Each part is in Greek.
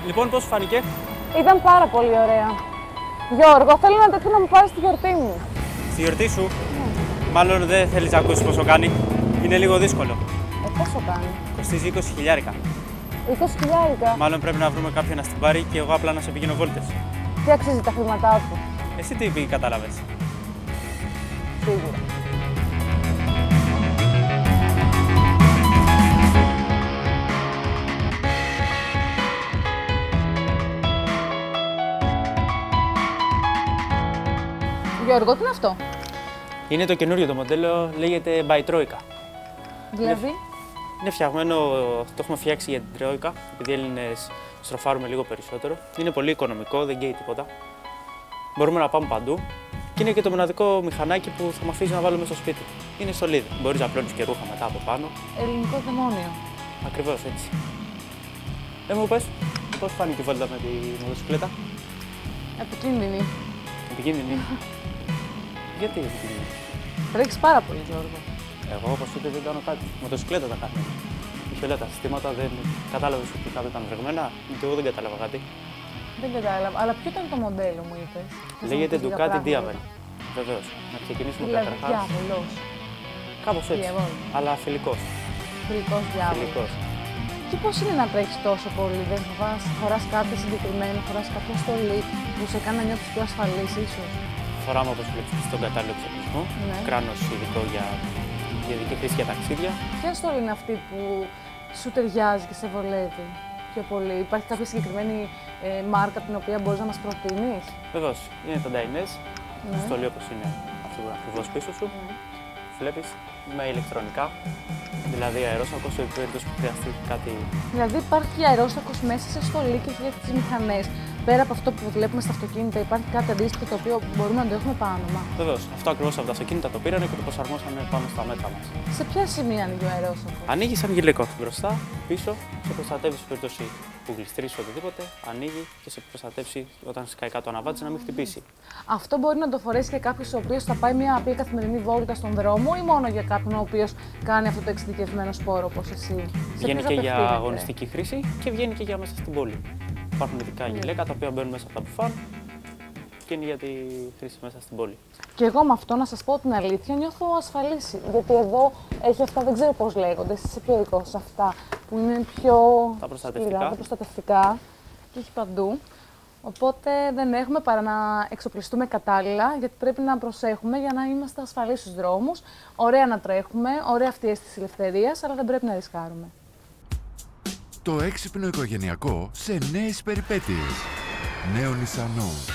Λοιπόν, πώς φάνηκε? Ήταν πάρα πολύ ωραία. Γιώργο, θέλω να το να μου πάρεις στη γιορτή μου. Στη γιορτή σου? Μάλλον δεν θέλεις να ακούσεις πόσο κάνει. Είναι λίγο δύσκολο. Πόσο κάνει? Κοστίζει 20.000. 20.000. Μάλλον πρέπει να βρούμε κάποιον να στην πάρει και εγώ απλά να σε πηγαίνω βόλτες. Τι αξίζει τα χρήματά σου? Εσύ τι κατάλαβες? Σίγουρα. Γιώργο, τι είναι αυτό? Είναι το καινούριο το μοντέλο, λέγεται by Troika. Δηλαδή? Είναι φτιαγμένο, το έχουμε φτιάξει για την Τρόικα, επειδή οι Έλληνες στροφάρουμε λίγο περισσότερο. Είναι πολύ οικονομικό, δεν καίει τίποτα. Μπορούμε να πάμε παντού και είναι και το μοναδικό μηχανάκι που θα με αφήσει να βάλω μέσα στο σπίτι. Είναι στολίδα. Μπορείς να πλώνεις και ρούχα μετά από πάνω. Ελληνικό δαιμόνιο. Ακριβώς έτσι. Δεν μου πες, πώς φάνηκε η βόλτα με τη μοτοσυκλέτα? Επικίνδυνη. Επικίνδυνη. Γιατί επικίνδυνη? Τρέχεις πάρα πολύ, Γιώργο. Εγώ, όπως είπες, δεν κάνω κάτι. Μοτοσυκλέτα τα κάνω. Είχε όλα τα συστήματα, δεν κατάλαβες ότι κάτω ήταν βρεγμένα, και εγώ δεν κατάλαβα κάτι. Δεν κατάλαβα. Αλλά ποιο ήταν το μοντέλο, μου είπες? Λέγεται Ducati Diavel. Βεβαίως. Να ξεκινήσουμε Δηλαδή, καταρχάς. διάβολος. Κάπως έτσι. Διαβόλου. Αλλά φιλικός. Φιλικός διάβολος. Φιλικός. Και πώς είναι να τρέχεις τόσο πολύ? Δεν φοβάσαι? Φοράς κάτι συγκεκριμένο, φοράς κάποια στολή που σε κάνει να νιώθεις πιο ασφαλής, ίσως? Φοράμε, όπως βλέπεις, στον κατάλληλο εξοπλισμό. Ναι. Κράνος ειδικό για δική χρήση για ταξίδια. Ποια στολή είναι αυτή που σου ταιριάζει και σε βολεύει πιο πολύ? Υπάρχει κάποια συγκεκριμένη μάρκα την οποία μπορείς να μας προτείνεις? Βεβαίως. Είναι το Dainese. Ναι. Στολή όπως είναι ακριβώς πίσω σου. Βλέπεις με ηλεκτρονικά. Δηλαδή αερόσακος σε περίπτωση που χρειαστεί κάτι. Δηλαδή υπάρχει αερόσακος μέσα σε στολή και για τις μηχανές. Πέρα από αυτό που βλέπουμε στα αυτοκίνητα, υπάρχει κάτι αντίστοιχο το οποίο μπορούμε να το έχουμε πάνω μας? Βεβαίως. Αυτό ακριβώς από τα αυτοκίνητα το πήρανε και το προσαρμόσανε πάνω στα μέτρα μας. Σε ποια σημεία ανοίγει ο αερόσακος? Ανοίγει σαν γυλαίκο. Μπροστά, πίσω, σε προστατεύει σε περίπτωση που γλιστρήσει οτιδήποτε. Ανοίγει και σε προστατεύσει όταν σκάει κάτω αναβάτης να μην χτυπήσει. Αυτό μπορεί να το φορέσει και κάποιος ο οποίος θα πάει μια απλή καθημερινή βόλτα στον δρόμο ή μόνο για κάποιον ο οποίος κάνει αυτό το εξειδικευμένο σπόρο όπως εσύ? Βγαίνει και για αγωνιστική χρήση και βγαίνει και για μέσα στην πόλη. Υπάρχουν ειδικά γυλαίκα τα οποία μπαίνουν μέσα από τα μπουφάν και είναι για τη χρήση μέσα στην πόλη. Και εγώ με αυτό, να σας πω την αλήθεια, νιώθω ασφαλής. Γιατί εδώ έχει αυτά, δεν ξέρω πώς λέγονται, σε ποιο οικό, σε αυτά που είναι πιο Τα προστατευτικά. σκληρά, τα προστατευτικά και έχει παντού. Οπότε δεν έχουμε παρά να εξοπλιστούμε κατάλληλα, γιατί πρέπει να προσέχουμε για να είμαστε ασφαλείς στους δρόμους. Ωραία να τρέχουμε, ωραία αυτή η αίσθηση ελευθερίας, αλλά δεν πρέπει να ρισκάρουμε. Το έξυπνο οικογενειακό σε νέες περιπέτειες. Νέο Nissan Note.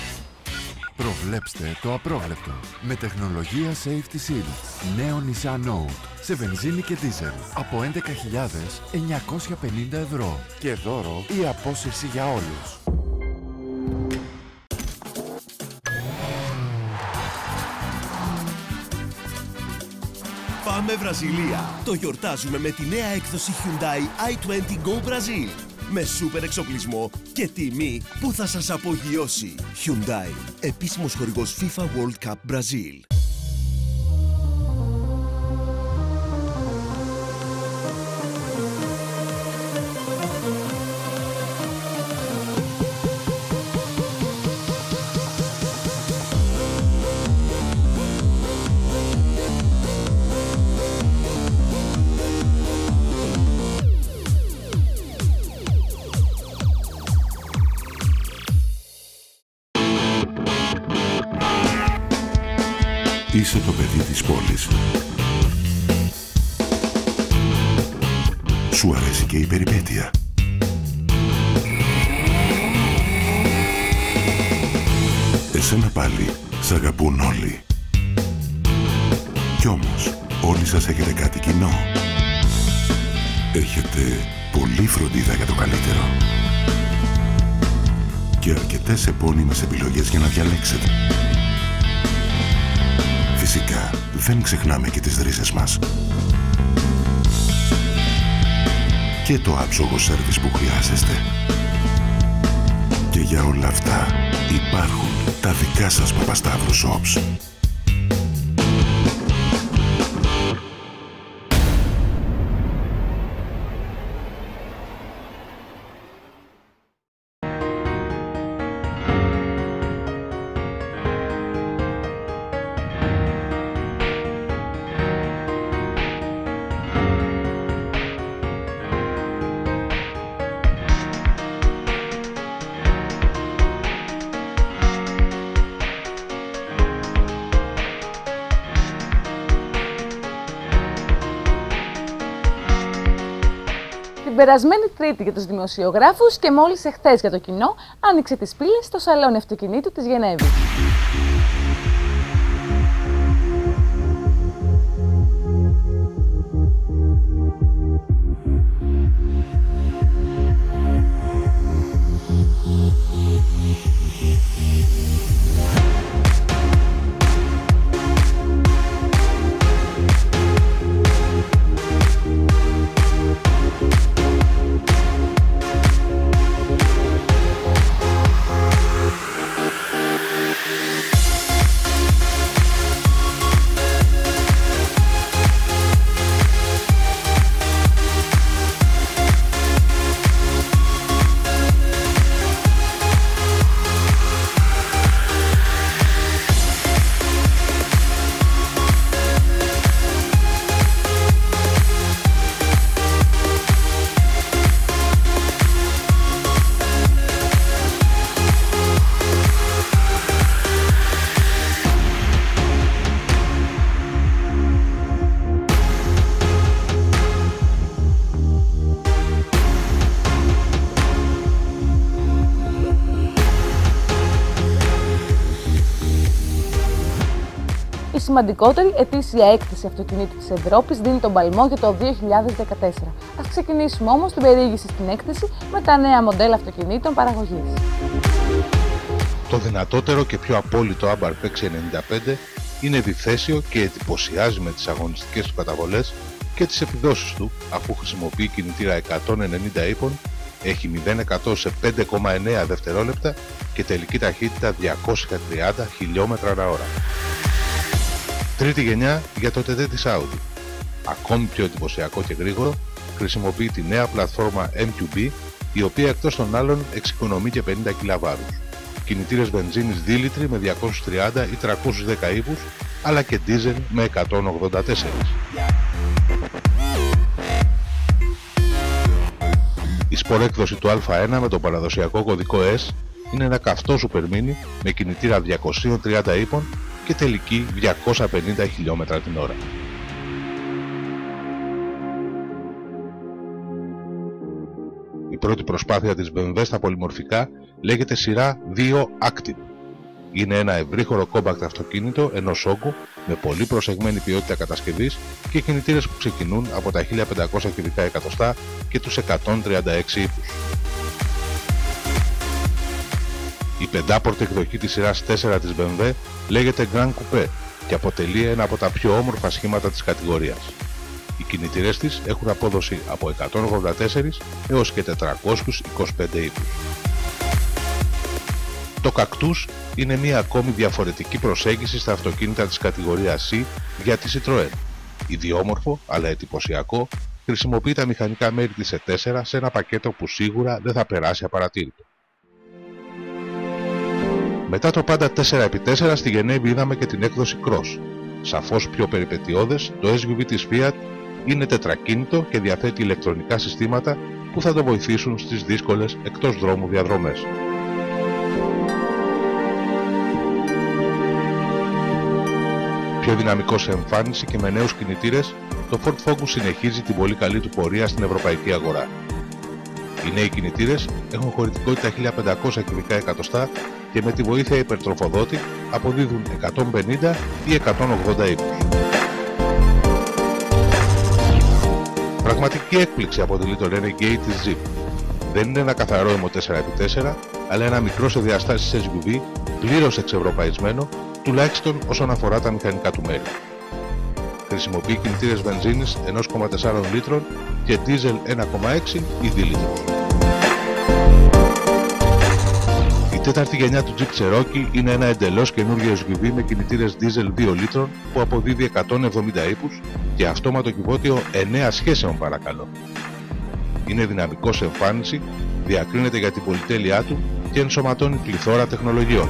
Προβλέψτε το απρόβλεπτο με τεχνολογία Safety Shield. Νέο Nissan Note σε βενζίνη και δίζελ από 11.950 ευρώ και δώρο η απόσυρση για όλους. Πάμε Βραζιλία! Το γιορτάζουμε με τη νέα έκδοση Hyundai i20 Go Brazil. Με σούπερ εξοπλισμό και τιμή που θα σας απογειώσει. Hyundai, επίσημος χορηγός FIFA World Cup Brazil. Είσαι το παιδί της πόλης. Σου αρέσει και η περιπέτεια. Εσένα πάλι σ' αγαπούν όλοι. Κι όμως όλοι σας έχετε κάτι κοινό. Έχετε πολλή φροντίδα για το καλύτερο. Και αρκετές επώνυμες επιλογές για να διαλέξετε. Φυσικά, δεν ξεχνάμε και τις ρίζες μας. Και το άψογο σέρβις που χρειάζεστε. Και για όλα αυτά υπάρχουν τα δικά σας Παπασταύρου Shops. περασμένη Τρίτη για τους δημοσιογράφους και μόλις εχθές για το κοινό, άνοιξε τις πύλες στο σαλόνι αυτοκινήτου της Γενέβης. Η σημαντικότερη ετήσια έκθεση αυτοκινήτου της Ευρώπης δίνει τον παλμό για το 2014. Ας ξεκινήσουμε όμως την περιήγηση στην έκθεση με τα νέα μοντέλα αυτοκινήτων παραγωγής. Το δυνατότερο και πιο απόλυτο Abarth X95 είναι διθέσιο και εντυπωσιάζει με τις αγωνιστικές του καταβολές και τις επιδόσεις του, αφού χρησιμοποιεί κινητήρα 190 ύπων, έχει 0-100 σε 5,9 δευτερόλεπτα και τελική ταχύτητα 230 χιλιόμετρα ανά ώρα. Τρίτη γενιά για το TT της Audi. Ακόμη πιο εντυπωσιακό και γρήγορο, χρησιμοποιεί τη νέα πλατφόρμα MQB, η οποία εκτός των άλλων εξοικονομεί και 50 κιλοβάρους. Κινητήρες βενζίνης 2 λίτροι με 230 ή 310 ύπους, αλλά και ντίζελ με 184. Η σπορ έκδοση του Α1 με το παραδοσιακό κωδικό S είναι ένα καυτό Super Mini με κινητήρα 230 ύπων και τελική 250 χιλιόμετρα την ώρα. Η πρώτη προσπάθεια της BMW στα πολυμορφικά λέγεται σειρά 2 Active. Είναι ένα ευρύχωρο compact αυτοκίνητο ενός όγκου με πολύ προσεγμένη ποιότητα κατασκευής και κινητήρες που ξεκινούν από τα 1500 κυβικά εκατοστά και τους 136 ύπους. Η πεντάπορτη εκδοχή της σειράς 4 της BMW λέγεται Grand Coupe και αποτελεί ένα από τα πιο όμορφα σχήματα της κατηγορίας. Οι κινητήρες της έχουν απόδοση από 184 έως και 425 ύπους. Το Cactus είναι μια ακόμη διαφορετική προσέγγιση στα αυτοκίνητα της κατηγορίας C για τη Citroën. Ιδιόμορφο αλλά εντυπωσιακό, χρησιμοποιεί τα μηχανικά μέρη της E4 σε ένα πακέτο που σίγουρα δεν θα περάσει απαρατήρητο. Μετά το πάντα 4x4 στη Γενέβη είδαμε και την έκδοση Cross. Σαφώς πιο περιπετειώδες, το SUV της Fiat είναι τετρακίνητο και διαθέτει ηλεκτρονικά συστήματα που θα το βοηθήσουν στις δύσκολες εκτός δρόμου διαδρομές. Πιο δυναμικό σε εμφάνιση και με νέους κινητήρες, το Ford Focus συνεχίζει την πολύ καλή του πορεία στην ευρωπαϊκή αγορά. Οι νέοι κινητήρες έχουν χωρητικότητα 1500 κυβικά εκατοστά και με τη βοήθεια υπερτροφοδότη αποδίδουν 150 ή 180 ύπους. Πραγματική έκπληξη αποτελεί το Renegade της Jeep. Δεν είναι ένα καθαρό αιμο 4x4, αλλά ένα μικρό σε διαστάσεις SUV, πλήρως εξευρωπαϊσμένο, τουλάχιστον όσον αφορά τα μηχανικά του μέρη. Χρησιμοποιεί κινητήρες βενζίνης 1,4 λίτρων και diesel 1,6 ή 2 λίτρους. Η τέταρτη γενιά του Jeep Cherokee είναι ένα εντελώς καινούργιο SUV με κινητήρες diesel 2 λίτρων που αποδίδει 170 ύπους και αυτόματο κυβότιο 9 σχέσεων παρακαλώ. Είναι δυναμικό σε εμφάνιση, διακρίνεται για την πολυτέλειά του και ενσωματώνει πληθώρα τεχνολογιών.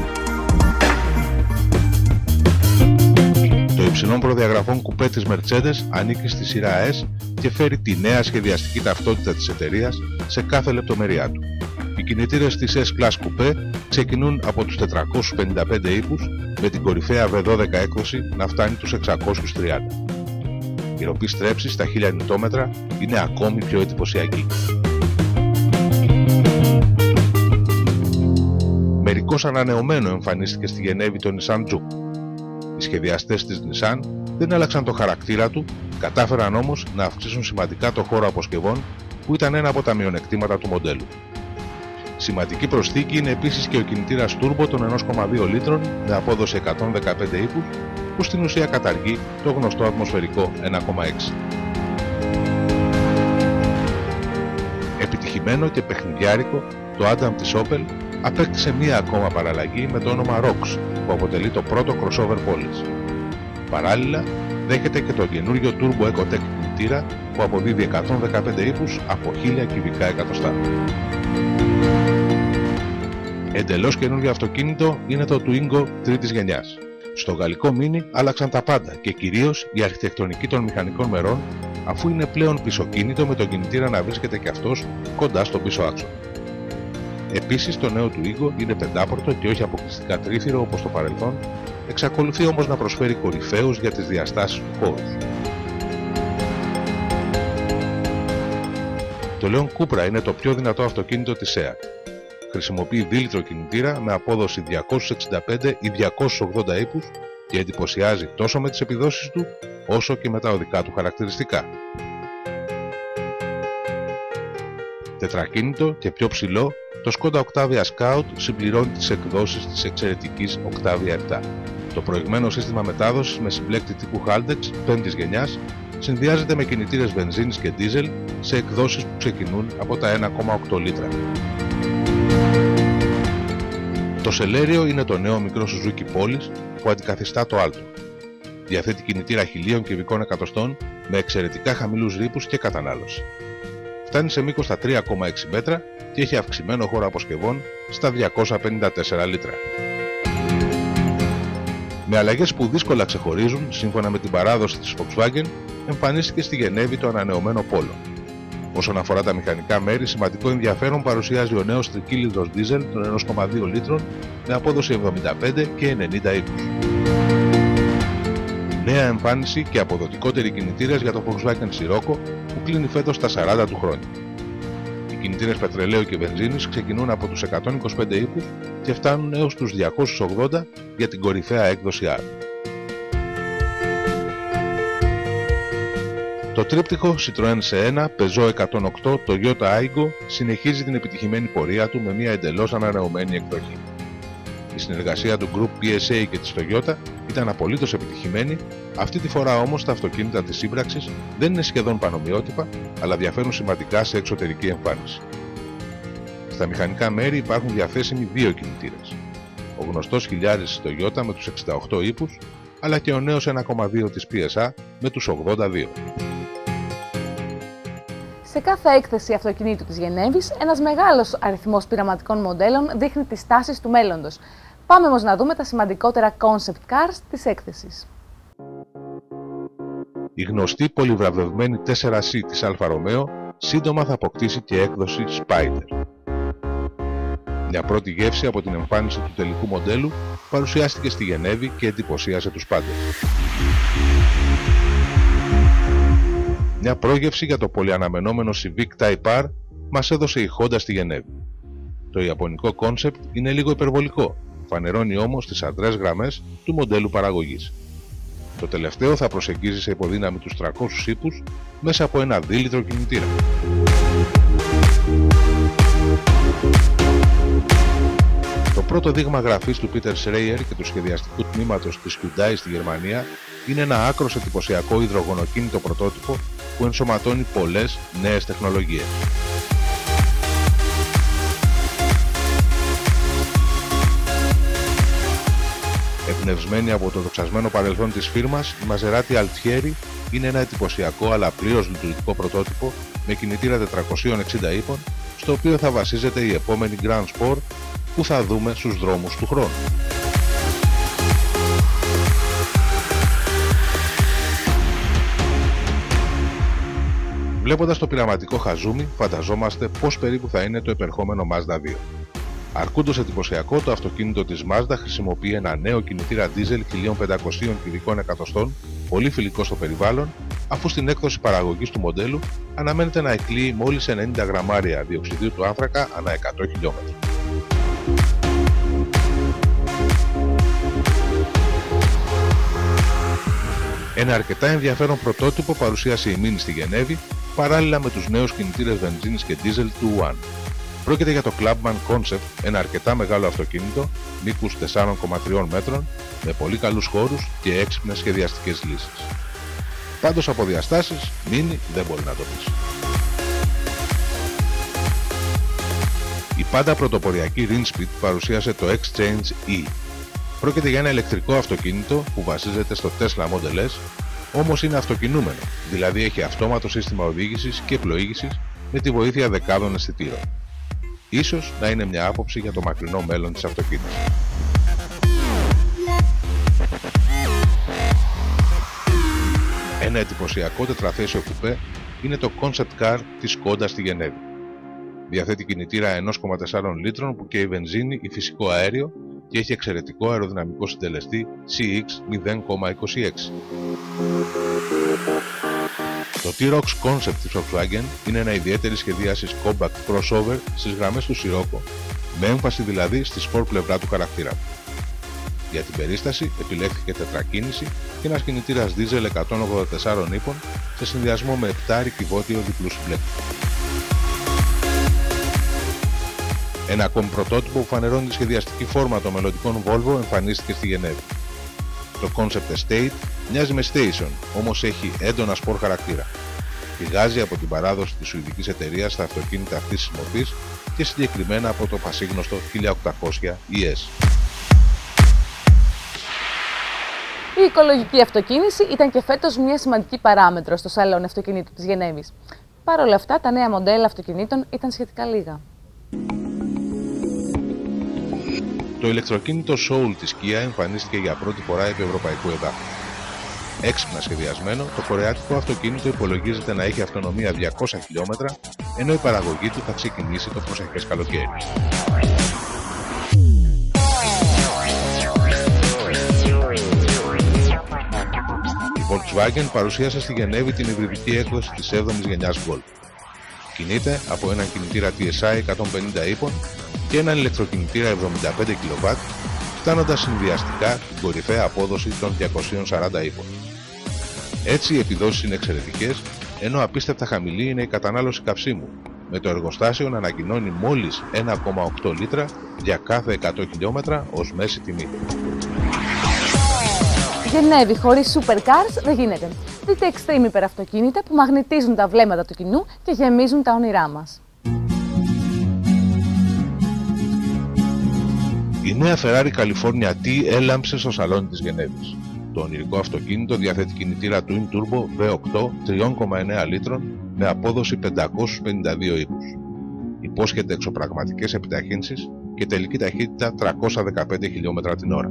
Το υψηλών προδιαγραφών κουπέ της Mercedes ανήκει στη σειρά S και φέρει τη νέα σχεδιαστική ταυτότητα της εταιρείας σε κάθε λεπτομέρειά του. Οι κινητήρες της S-Class Coupé ξεκινούν από τους 455 ύπους με την κορυφαία V12 έκδοση να φτάνει τους 630. Η ροπή στρέψης στα 1000 Nm είναι ακόμη πιο εντυπωσιακή. εντελώς ανανεωμένο εμφανίστηκε στη Γενέβη το Nissan Juke. Οι σχεδιαστές της Nissan δεν άλλαξαν το χαρακτήρα του, κατάφεραν όμως να αυξήσουν σημαντικά το χώρο αποσκευών που ήταν ένα από τα μειονεκτήματα του μοντέλου. Σημαντική προσθήκη είναι επίσης και ο κινητήρας Turbo των 1,2 λίτρων με απόδοση 115 ύπους που στην ουσία καταργεί το γνωστό ατμοσφαιρικό 1,6. Επιτυχημένο και παιχνιδιάρικο, το Adam της Opel απέκτησε μία ακόμα παραλλαγή με το όνομα ROX που αποτελεί το πρώτο crossover πόλης. Παράλληλα, δέχεται και το καινούριο Turbo Ecotec κινητήρα που αποδίδει 115 ύπους από 1000 κυβικά εκατοστά. Εντελώς καινούριο αυτοκίνητο είναι το Twingo τρίτης γενιάς. Στο γαλλικό Mini άλλαξαν τα πάντα και κυρίως η αρχιτεκτονική των μηχανικών μερών, αφού είναι πλέον πισωκίνητο με τον κινητήρα να βρίσκεται και αυτός κοντά στον πίσω άξονα. Επίσης το νέο Twingo είναι πεντάπορτο και όχι αποκλειστικά τρίθυρο όπως το παρελθόν, εξακολουθεί όμως να προσφέρει κορυφαίους για τις διαστάσεις του χώρους. Το Leon Cupra είναι το πιο δυνατό αυτοκίνητο της Seat. Χρησιμοποιεί δίλητρο κινητήρα με απόδοση 265 ή 280 ύπους και εντυπωσιάζει τόσο με τις επιδόσεις του όσο και με τα οδικά του χαρακτηριστικά. Τετρακίνητο και πιο ψηλό, το Skoda Octavia Scout συμπληρώνει τις εκδόσεις της εξαιρετικής Octavia 7. Το προηγμένο σύστημα μετάδοσης με συμπλέκτη τύπου Haldex 5ης γενιάς συνδυάζεται με κινητήρες βενζίνης και ντίζελ σε εκδόσεις που ξεκινούν από τα 1,8 λίτρα. Το Celerio είναι το νέο μικρό Suzuki Πόλης που αντικαθιστά το Alto. Διαθέτει κινητήρα 1000 κυβικών εκατοστών με εξαιρετικά χαμηλούς ρήπους και κατανάλωση. Φτάνει σε μήκος στα 3,6 μέτρα και έχει αυξημένο χώρο αποσκευών στα 254 λίτρα. Με αλλαγές που δύσκολα ξεχωρίζουν, σύμφωνα με την παράδοση της Volkswagen, εμφανίστηκε στη Γενέβη το ανανεωμένο Polo. Όσον αφορά τα μηχανικά μέρη, σημαντικό ενδιαφέρον παρουσιάζει ο νέος τρικύλινδρος δίζελ των 1,2 λίτρων με απόδοση 75 και 90 ύπους. Νέα εμφάνιση και αποδοτικότεροι κινητήρες για το Volkswagen Scirocco που κλείνει φέτος τα 40 του χρόνια. Οι κινητήρες πετρελαίου και βενζίνης ξεκινούν από τους 125 ύπους και φτάνουν έως τους 280 για την κορυφαία έκδοση R. Το τρίπτυχο Citroën C1, Peugeot 108, Toyota Aygo συνεχίζει την επιτυχημένη πορεία του με μια εντελώς ανανεωμένη εκδοχή. Η συνεργασία του Group PSA και της Toyota ήταν απολύτως επιτυχημένη, αυτή τη φορά όμως τα αυτοκίνητα της σύμπραξης δεν είναι σχεδόν πανομοιότυπα, αλλά διαφέρουν σημαντικά σε εξωτερική εμφάνιση. Στα μηχανικά μέρη υπάρχουν διαθέσιμοι δύο κινητήρες. Ο γνωστός χιλιάρης της Toyota με τους 68 ύπους, αλλά και ο νέος 1,2 της PSA με τους 82. Σε κάθε έκθεση αυτοκινήτου της Γενέβης, ένας μεγάλος αριθμός πειραματικών μοντέλων δείχνει τις τάσεις του μέλλοντος. Πάμε όμως να δούμε τα σημαντικότερα concept cars της έκθεσης. Η γνωστή πολυβραβευμένη 4C της Αλφα Ρωμαίο σύντομα θα αποκτήσει και έκδοση Spider. Μια πρώτη γεύση από την εμφάνιση του τελικού μοντέλου παρουσιάστηκε στη Γενέβη και εντυπωσίασε τους πάντες. Μια πρόγευση για το πολυαναμενόμενο Civic Type R μας έδωσε η Honda στη Γενέβη. Το ιαπωνικό κόνσεπτ είναι λίγο υπερβολικό, φανερώνει όμως τις αδρές γραμμές του μοντέλου παραγωγής. Το τελευταίο θα προσεγγίζει σε υποδύναμη τους 300 ύπους μέσα από ένα δίλητρο κινητήρα. Το πρώτο δείγμα γραφής του Peter Schreier και του σχεδιαστικού τμήματος της Hyundai στη Γερμανία είναι ένα άκρως εντυπωσιακό υδρογονοκίνητο πρωτότυπο που ενσωματώνει πολλές νέες τεχνολογίες. Εμπνευσμένη από το δοξασμένο παρελθόν της φίρμας, η Maserati Altieri είναι ένα εντυπωσιακό αλλά πλήρως λειτουργικό πρωτότυπο με κινητήρα 460 ύπων, στο οποίο θα βασίζεται η επόμενη Grand Sport που θα δούμε στους δρόμους του χρόνου. Βλέποντας το πειραματικό χαζούμι, φανταζόμαστε πώς περίπου θα είναι το επερχόμενο Mazda 2. Αρκούντος εντυπωσιακό, το αυτοκίνητο της Mazda χρησιμοποιεί ένα νέο κινητήρα diesel 1500 κυβικών εκατοστών, πολύ φιλικό στο περιβάλλον, αφού στην έκδοση παραγωγής του μοντέλου αναμένεται να εκλείει μόλις 90 γραμμάρια διοξιδίου του άνθρακα ανά 100 χιλιόμετρα. Ένα αρκετά ενδιαφέρον πρωτότυπο παρουσίασε η Mini στη Γενέβη, παράλληλα με τους νέους κινητήρες βενζίνης και diesel του One. Πρόκειται για το Clubman Concept, ένα αρκετά μεγάλο αυτοκίνητο, μήκους 4,3 μέτρων, με πολύ καλούς χώρους και έξυπνες σχεδιαστικές λύσεις. Πάντως από διαστάσεις, Mini δεν μπορεί να το πεις. Η πάντα πρωτοποριακή Rinspeed παρουσίασε το X-Change E. Πρόκειται για ένα ηλεκτρικό αυτοκίνητο που βασίζεται στο Tesla Model S, όμως είναι αυτοκινούμενο, δηλαδή έχει αυτόματο σύστημα οδήγησης και πλοήγησης με τη βοήθεια δεκάδων αισθητήρων. Ίσως να είναι μια άποψη για το μακρινό μέλλον της αυτοκίνησης. Ένα εντυπωσιακό τετραθέσιο κουπέ είναι το Concept Car της Skoda στη Γενέβη. Διαθέτει κινητήρα 1,4 λίτρων που καίει βενζίνη ή φυσικό αέριο και έχει εξαιρετικό αεροδυναμικό συντελεστή CX 0,26. Το T-Rox Concept της Volkswagen είναι ένα ιδιαίτερη σχεδίασης compact crossover στις γραμμές του Sirocco, με έμφαση δηλαδή στη sport πλευρά του χαρακτήρα. Για την περίσταση επιλέχθηκε τετρακίνηση και ένας κινητήρας diesel 184 ύπων σε συνδυασμό με 7 κυβότιο διπλού συμπλέκτη. Ένα ακόμη πρωτότυπο που φανερώνει τη σχεδιαστική φόρμα των μελλοντικών Volvo εμφανίστηκε στη Γενέβη. Το Concept Estate μοιάζει με Station, όμως έχει έντονα σπορ χαρακτήρα. Πηγάζει από την παράδοση της σουηδικής εταιρείας στα αυτοκίνητα αυτής της μορφής και συγκεκριμένα από το πασίγνωστο 1800 ES. Η οικολογική αυτοκίνηση ήταν και φέτος μια σημαντική παράμετρο στο σαλόνι αυτοκινήτου της Γενέβης. Παρ' όλα αυτά, τα νέα μοντέλα αυτοκινήτων ήταν σχετικά λίγα. Το ηλεκτροκίνητο Soul της Kia εμφανίστηκε για πρώτη φορά επί ευρωπαϊκού εδάφους. Έξυπνα σχεδιασμένο, το κορεάτικο αυτοκίνητο υπολογίζεται να έχει αυτονομία 200 χιλιόμετρα, ενώ η παραγωγή του θα ξεκινήσει το προσεχές καλοκαίρι. Η Volkswagen παρουσίασε στη Γενέβη την υβριδική έκδοση της 7ης γενιάς Golf. Κινείται από έναν κινητήρα TSI 150 ύπων και έναν ηλεκτροκινητήρα 75 kW, φτάνοντας συνδυαστικά την κορυφαία απόδοση των 240 ύπων. Έτσι οι επιδόσεις είναι εξαιρετικές, ενώ απίστευτα χαμηλή είναι η κατανάλωση καυσίμου, με το εργοστάσιο να ανακοινώνει μόλις 1,8 λίτρα για κάθε 100 χιλιόμετρα ως μέση τιμή. Γενέβη χωρίς supercars δεν γίνεται. Δείτε extreme υπεραυτοκίνητα που μαγνητίζουν τα βλέμματα του κοινού και γεμίζουν τα όνειρά μας. Η νέα Ferrari California T έλαμψε στο σαλόνι της Γενέβης. Το ονειρικό αυτοκίνητο διαθέτει κινητήρα Twin Turbo V8 3,9 λίτρων με απόδοση 552 ύπους. Υπόσχεται εξωπραγματικές επιταχύνσεις και τελική ταχύτητα 315 χιλιόμετρα την ώρα.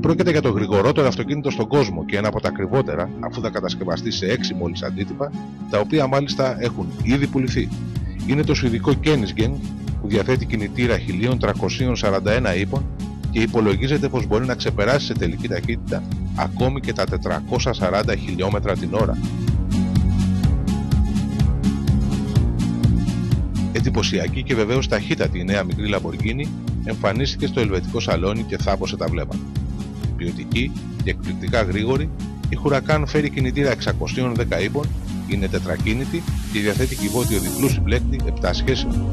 Πρόκειται για το γρηγορότερο αυτοκίνητο στον κόσμο και ένα από τα ακριβότερα, αφού θα κατασκευαστεί σε 6 μόλις αντίτυπα, τα οποία μάλιστα έχουν ήδη πουληθεί. Είναι το σουηδικό Koenigsegg που διαθέτει κινητήρα 1341 ύπων και υπολογίζεται πως μπορεί να ξεπεράσει σε τελική ταχύτητα ακόμη και τα 440 χιλιόμετρα την ώρα. Εντυπωσιακή και βεβαίως ταχύτατη η νέα μικρή Lamborghini εμφανίστηκε στο ελβετικό σαλόνι και θάμπωσε τα βλέμματα. Ποιοτική και εκπληκτικά γρήγορη, η Huracan φέρει κινητήρα 610 ύπων, είναι τετρακίνητη και διαθέτει κυβότιο διπλού συμπλέκτη 7 σχέσεων.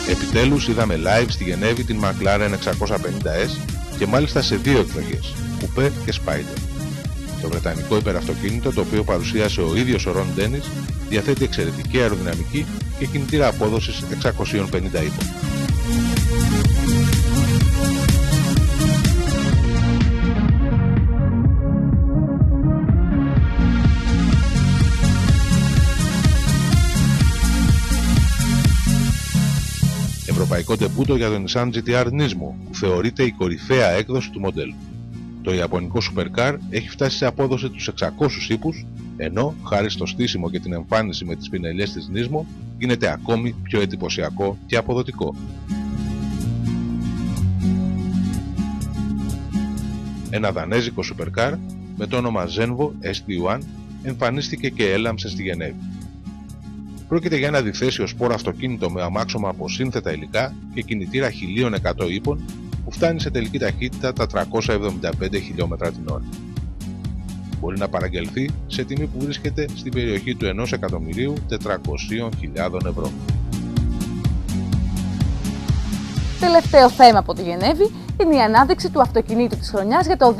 Επιτέλους είδαμε live στη Γενέβη την McLaren 650S και μάλιστα σε δύο εκδοχές, κουπέ και Spider. Το βρετανικό υπεραυτοκίνητο, το οποίο παρουσίασε ο ίδιος ο Ρον Ντένις, διαθέτει εξαιρετική αεροδυναμική και κινητήρα απόδοσης 650 ύπων. Ευρωπαϊκό ντεμπούτο για τον Nissan GT-R Nismo, που θεωρείται η κορυφαία έκδοση του μοντέλου. Το ιαπωνικό supercar έχει φτάσει σε απόδοση τους 600 ύπους, ενώ χάρη στο στήσιμο και την εμφάνιση με τις πινελιές της Nismo γίνεται ακόμη πιο εντυπωσιακό και αποδοτικό. Ένα δανέζικο supercar με το όνομα Zenvo SD1 εμφανίστηκε και έλαμψε στη Γενέβη. Πρόκειται για ένα διθέσιο σπόρο αυτοκίνητο με αμάξωμα από σύνθετα υλικά και κινητήρα 1100 ύπων που φτάνει σε τελική ταχύτητα τα 375 χιλιόμετρα την ώρα. Μπορεί να παραγγελθεί σε τιμή που βρίσκεται στην περιοχή του 1.400.000 ευρώ. Τελευταίο θέμα από τη Γενέβη είναι η ανάδειξη του αυτοκινήτου της χρονιάς για το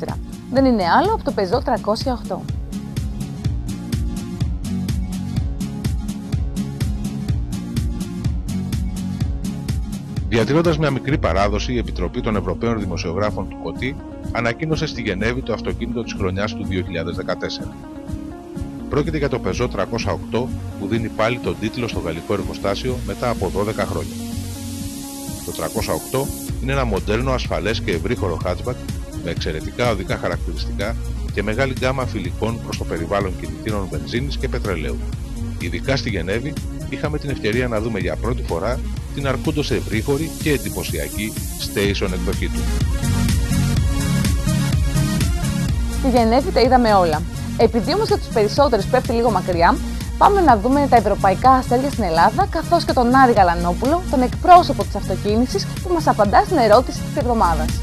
2014. Δεν είναι άλλο από το Peugeot 308. Διατηρώντας μια μικρή παράδοση, η Επιτροπή των Ευρωπαίων Δημοσιογράφων του ΚΟΤΗ ανακοίνωσε στη Γενέβη το αυτοκίνητο της χρονιάς του 2014. Πρόκειται για το Peugeot 308 που δίνει πάλι τον τίτλο στο γαλλικό εργοστάσιο μετά από 12 χρόνια. Το 308 είναι ένα μοντέρνο, ασφαλές και ευρύχωρο hatchback με εξαιρετικά οδικά χαρακτηριστικά και μεγάλη γκάμα φιλικών προς το περιβάλλον κινητήρων βενζίνης και πετρελαίου. Ειδικά στη Γενέβη είχαμε την ευκαιρία να δούμε για πρώτη φορά την αρκούντος ευρύχωρη και εντυπωσιακή station εκδοχή του. Στη Γενέβη τα είδαμε όλα. Επειδή όμως για τους περισσότερους πέφτει λίγο μακριά, πάμε να δούμε τα ευρωπαϊκά αστέρια στην Ελλάδα, καθώς και τον Άρη Γαλανόπουλο, τον εκπρόσωπο της αυτοκίνησης, που μας απαντά στην ερώτηση της εβδομάδας.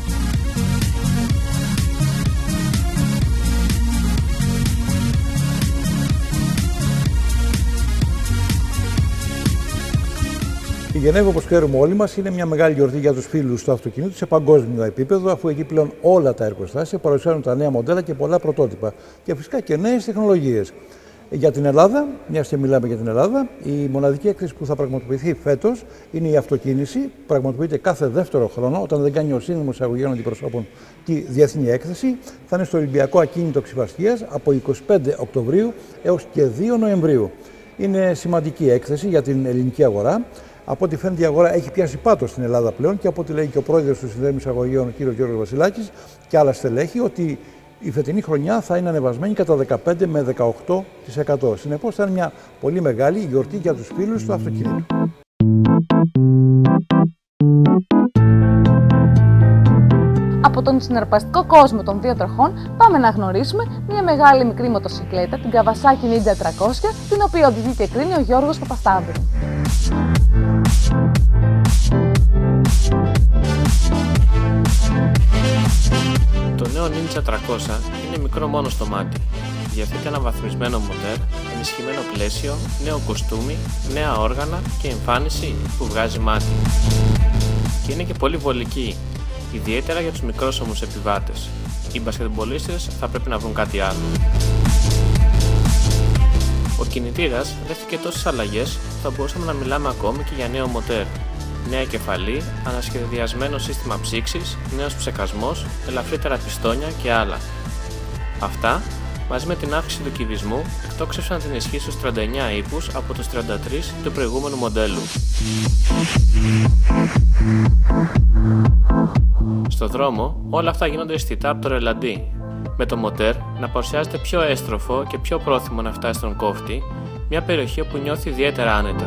Η Γενέβη, όπως ξέρουμε όλοι μας, είναι μια μεγάλη γιορτή για τους φίλους του αυτοκινήτου σε παγκόσμιο επίπεδο, αφού εκεί πλέον όλα τα εργοστάσια παρουσιάζουν τα νέα μοντέλα και πολλά πρωτότυπα και φυσικά και νέες τεχνολογίες. Για την Ελλάδα, μιας και μιλάμε για την Ελλάδα, η μοναδική έκθεση που θα πραγματοποιηθεί φέτος είναι η αυτοκίνηση. Πραγματοποιείται κάθε δεύτερο χρόνο, όταν δεν κάνει ο Σύνδεσμος Εισαγωγέων Αντιπροσώπων τη διεθνή έκθεση. Θα είναι στο Ολυμπιακό Ακίνητο Ξηφαστίας από 25 Οκτωβρίου έως και 2 Νοεμβρίου. Είναι σημαντική έκθεση για την ελληνική αγορά. Από ό,τι φαίνεται, η αγορά έχει πιάσει πάτο στην Ελλάδα πλέον και από ό,τι λέει και ο πρόεδρος του Συνδέσμου Εισαγωγέων, ο κ. Γιώργος Βασιλάκης, και άλλα στελέχη, ότι η φετινή χρονιά θα είναι ανεβασμένη κατά 15 με 18%. Συνεπώς, θα είναι μια πολύ μεγάλη γιορτή για τους φίλους του αυτοκινήτου. Από τον συναρπαστικό κόσμο των δύο τροχών, πάμε να γνωρίσουμε μια μεγάλη μικρή μοτοσυκλέτα, την Kawasaki Ninja 300, την οποία οδηγεί και κρίνει ο Γιώργος Παπασταύρου. Το νέο Ninja 300 είναι μικρό μόνο στο μάτι. Διαθέτει αναβαθμισμένο μοτέρ, ενισχυμένο πλαίσιο, νέο κοστούμι, νέα όργανα και εμφάνιση που βγάζει μάτι. Και είναι και πολύ βολική, ιδιαίτερα για τους μικρόσωμους επιβάτες. Οι μπασκετμπολίστες θα πρέπει να βρουν κάτι άλλο. Ο κινητήρας δέχτηκε τόσες αλλαγές που θα μπορούσαμε να μιλάμε ακόμη και για νέο μοτέρ. Νέα κεφαλή, ανασχεδιασμένο σύστημα ψήξης, νέος ψεκασμός, ελαφρύτερα πιστόνια και άλλα. Αυτά, μαζί με την αύξηση του κυβισμού, εκτόξευσαν την ισχύ στους 39 ύπους από τους 33 του προηγούμενου μοντέλου. Στο δρόμο, όλα αυτά γίνονται αισθητά από το ρελαντί, με το μοτέρ να παρουσιάζεται πιο έστροφο και πιο πρόθυμο να φτάσει στον κόφτη, μια περιοχή όπου νιώθει ιδιαίτερα άνετα.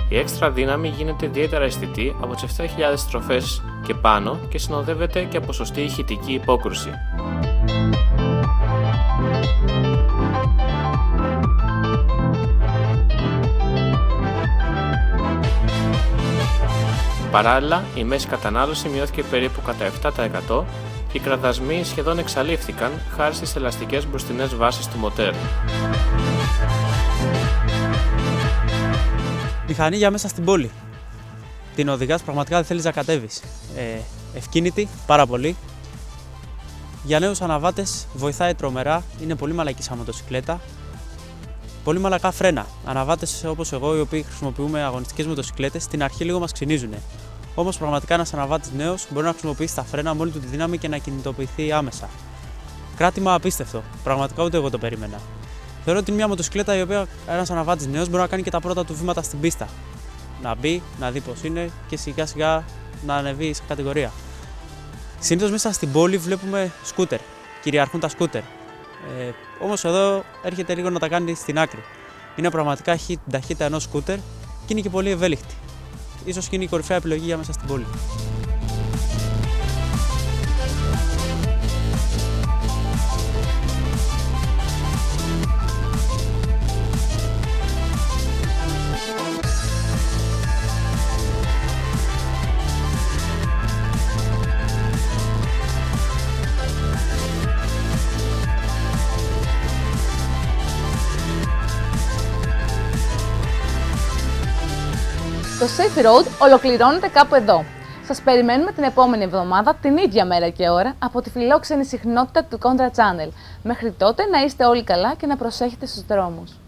Η έξτρα δύναμη γίνεται ιδιαίτερα αισθητή από τις 7.000 στροφές και πάνω και συνοδεύεται και από σωστή ηχητική υπόκρουση. Παράλληλα, η μέση κατανάλωση μειώθηκε περίπου κατά 7% και οι κραδασμοί σχεδόν εξαλείφθηκαν χάρη στις ελαστικές μπροστινές βάσεις του μοτέρ. Μηχανή για μέσα στην πόλη. Την οδηγάς, πραγματικά δεν θέλεις να κατέβεις. Ευκίνητη, πάρα πολύ. Για νέους αναβάτες βοηθάει τρομερά, είναι πολύ μαλακή σαν μοτοσυκλέτα. Πολύ μαλακά φρένα. Αναβάτες όπως εγώ, οι οποίοι χρησιμοποιούμε αγωνιστικές μοτοσυκλέτες, στην αρχή λίγο μας ξυνίζουνε. Όμως πραγματικά ένας αναβάτης νέος μπορεί να χρησιμοποιήσει τα φρένα με όλη του τη δύναμη και να κινητοποιηθεί άμεσα. Κράτημα απίστευτο. Πραγματικά ούτε εγώ το περίμενα. Θεωρώ ότι είναι μια μοτοσυκλέτα η οποία ένας αναβάτης νέος μπορεί να κάνει και τα πρώτα του βήματα στην πίστα. Να μπει, να δει πώς είναι και σιγά σιγά να ανεβεί σε κατηγορία. Συνήθως μέσα στην πόλη βλέπουμε σκούτερ. Κυριαρχούν τα σκούτερ. Όμως εδώ έρχεται λίγο να τα κάνει στην άκρη. Είναι πραγματικά την ταχύτητα ενός σκούτερ και είναι και πολύ ευέλικτη. Ίσως και είναι η κορυφαία επιλογή για μέσα στην πόλη. Το Safe Road ολοκληρώνεται κάπου εδώ. Σας περιμένουμε την επόμενη εβδομάδα, την ίδια μέρα και ώρα, από τη φιλόξενη συχνότητα του Contra Channel. Μέχρι τότε να είστε όλοι καλά και να προσέχετε στους δρόμους.